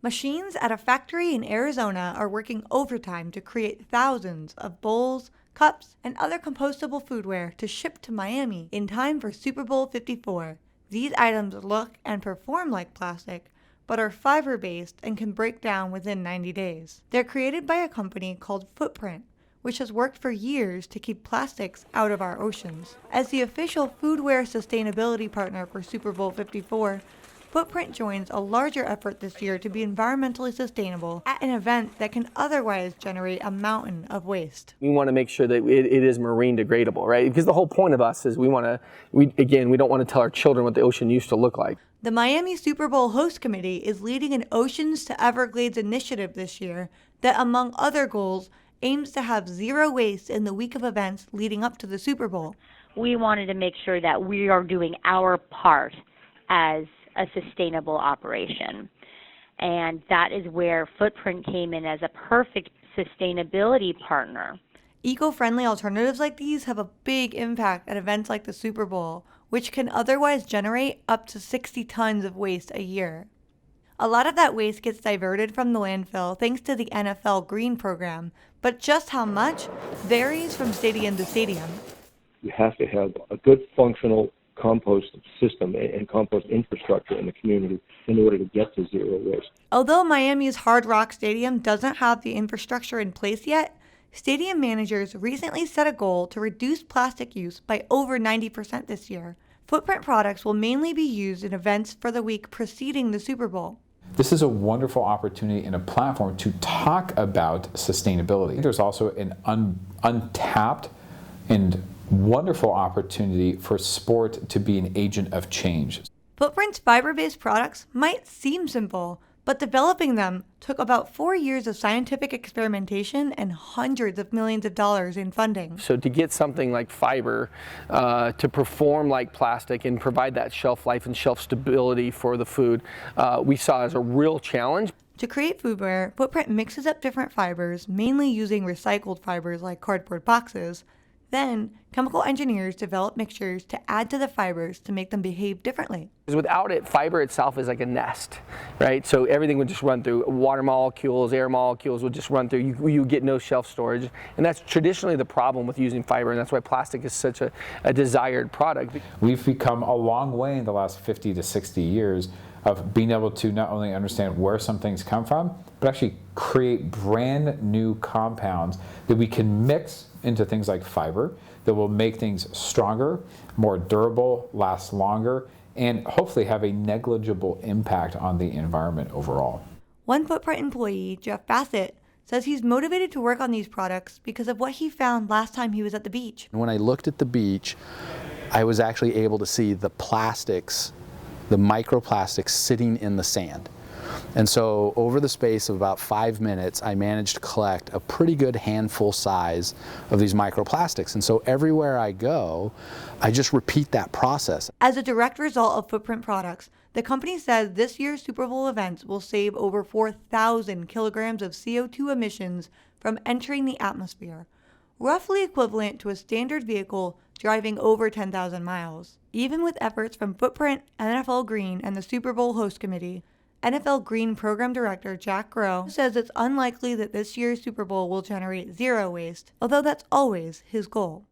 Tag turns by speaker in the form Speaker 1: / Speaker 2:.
Speaker 1: Machines at a factory in Arizona are working overtime to create thousands of bowls, cups, and other compostable foodware to ship to Miami in time for Super Bowl 54. These items look and perform like plastic, but are fiber-based and can break down within 90 days. They're created by a company called Footprint, which has worked for years to keep plastics out of our oceans. As the official foodware sustainability partner for Super Bowl 54, Footprint joins a larger effort this year to be environmentally sustainable at an event that can otherwise generate a mountain of waste.
Speaker 2: We want to make sure that it is marine degradable, right? Because the whole point of us is we don't want to tell our children what the ocean used to look like.
Speaker 1: The Miami Super Bowl Host Committee is leading an Oceans to Everglades initiative this year that, among other goals, aims to have zero waste in the week of events leading up to the Super Bowl.
Speaker 3: We wanted to make sure that we are doing our part as a sustainable operation. And that is where Footprint came in as a perfect sustainability partner.
Speaker 1: Eco-friendly alternatives like these have a big impact at events like the Super Bowl, which can otherwise generate up to 60 tons of waste a year. A lot of that waste gets diverted from the landfill thanks to the NFL Green program, but just how much varies from stadium to stadium.
Speaker 4: You have to have a good functional compost system and compost infrastructure in the community in order to get to zero waste.
Speaker 1: Although Miami's Hard Rock Stadium doesn't have the infrastructure in place yet, stadium managers recently set a goal to reduce plastic use by over 90% this year. Footprint products will mainly be used in events for the week preceding the Super Bowl.
Speaker 5: This is a wonderful opportunity and a platform to talk about sustainability. There's also an untapped and wonderful opportunity for sport to be an agent of change.
Speaker 1: Footprint's fiber-based products might seem simple, but developing them took about 4 years of scientific experimentation and hundreds of millions of dollars in funding.
Speaker 2: So to get something like fiber to perform like plastic and provide that shelf life and shelf stability for the food, we saw as a real challenge.
Speaker 1: To create foodware, Footprint mixes up different fibers, mainly using recycled fibers like cardboard boxes. Then, chemical engineers develop mixtures to add to the fibers to make them behave differently.
Speaker 2: Without it, fiber itself is like a nest, right? So everything would just run through. Water molecules, air molecules would just run through. You get no shelf storage. And that's traditionally the problem with using fiber, and that's why plastic is such a desired product.
Speaker 5: We've become a long way in the last 50 to 60 years of being able to not only understand where some things come from, but actually create brand new compounds that we can mix into things like fiber that will make things stronger, more durable, last longer, and hopefully have a negligible impact on the environment overall.
Speaker 1: One Footprint employee, Jeff Bassett, says he's motivated to work on these products because of what he found last time he was at the beach.
Speaker 6: When I looked at the beach, I was actually able to see the plastics, the microplastics sitting in the sand. And so over the space of about 5 minutes, I managed to collect a pretty good handful size of these microplastics. And so everywhere I go, I just repeat that process.
Speaker 1: As a direct result of Footprint products, the company says this year's Super Bowl events will save over 4,000 kilograms of CO2 emissions from entering the atmosphere, roughly equivalent to a standard vehicle driving over 10,000 miles. Even with efforts from Footprint, NFL Green, and the Super Bowl Host Committee, NFL Green Program Director Jack Groh says it's unlikely that this year's Super Bowl will generate zero waste, although that's always his goal.